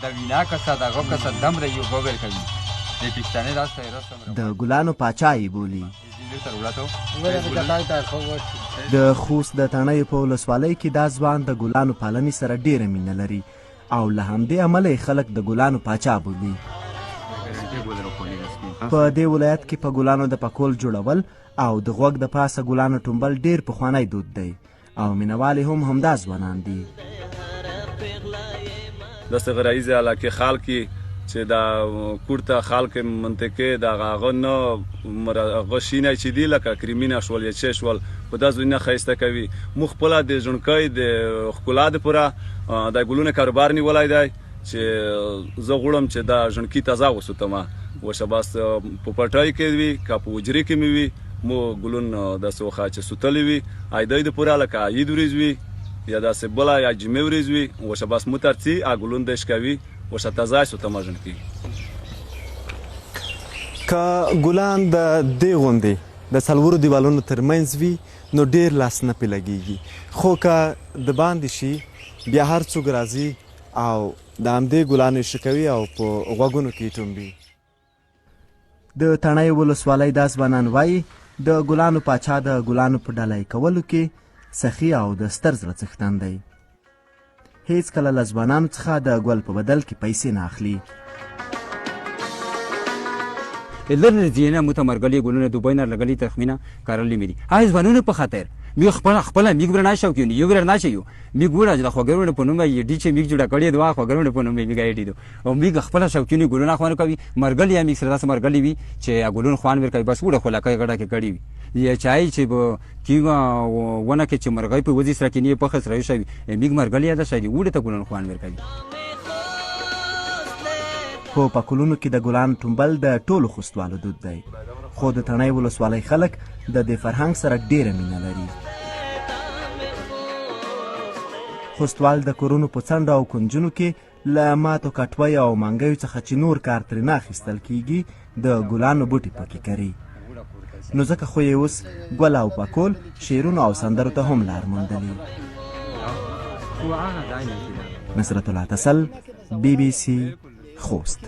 د وینا کسه دغه کسه دومره یو بوبر کوي د پښتنې داسې رسم د ګلانو پاچا یې بولي. د خوست د تڼیو په ولسوالۍ کې دا ځوان د ګلانو پالنې سره ډیره مینه لري او له همدې امله یې خلک د ګلانو پاچا بولي. په دې ولایت کې په ګلانو د پکول جوړول او د غوږ د پاسه ګلانو ټومبل ډیر پخوانی دود دی او مینوال هم همدا ځوانان دي. داسې غرایزې علاقې خلک چې دا کورته خلک منطقې د هغه نه هغه شینی چې دي لکه کریمینه شول یا څه شول په دا ځایونه ښایسته کوي. موږ خپله د ژوندکۍ د ښکلا دپاره د ګلونو کاروبار نیولی دی چې زه غواړم چې دا ژوندکي تازه وساتمه. وشه بس په پټۍ کې وي که په حجرې کې مې وي مو ګلون داسې وخه چې سوتلی وي عیدۍ دپاره لکه عید ورځ وي یا داسې بله یا جمعې ورځ وي وشه بس مو ترڅي ګلون دش کوي وشه تازه سوتمه ژوندکي. که ګلان د دې غوندې د څلورو دیوالونو ترمنځ وي نو ډیر لاس نه پې لګیږي، خو که د باندې شي بیا هر څوک راځي او د همدې ګلانو یې ښه کوي او په غوږونو کې یې ټومبي. د تڼیو ولسوالۍ دا ځوانان وایي د ګلانو پاچا د ګلانو په ډالۍ کولو کې سخي او د ستر زړه څښتن دی. هیڅکله له ځوانانو څخه د ګل په بدل کې پیسې نه اخلي. لرنه زینه متمرګلی ګلونه دوبۍ نه لګلی تخمینه کارلی میری های ځوانونه په خاطر می خپل میګ ورنا شو کیو یو ورنا شو می ګوره د خوګرونه په نوم یې ډی چې میګ جوړه کړی دوه خوګرونه په نوم میګ ایډی دو او میګ خپل شو کیو ګلونه خوان کوي مرګلی یا میګ سره داس مرګلی وی چې ګلون خوان ور کوي بس وړه خلا کوي غړه کې کړی وی یا چای چې کیما ونه کې چې مرګای په وځي سره کې نه په خسر شوی میګ مرګلی دا شای وړه ته ګلون خوان ور کوي. په پکولونو کې د ګلانو ټومبل د ټولو خوستوالو دود دی، خو د تڼیو ولسوالۍ خلک د دې فرهنګ سره ډیره مینه لري. خوستوال د کورونو په څنډو او کنجونو کې له ماتو کټویو او منګیو څخه چې نور کار ترې نه اخیستل کیږي د ګلانو بوټي پکې کري. نو ځکه خو یې اوس ګل او پکول شعرونو او سندرو ته هم لار موندلي. نصرت الله تسل، BBC خوست.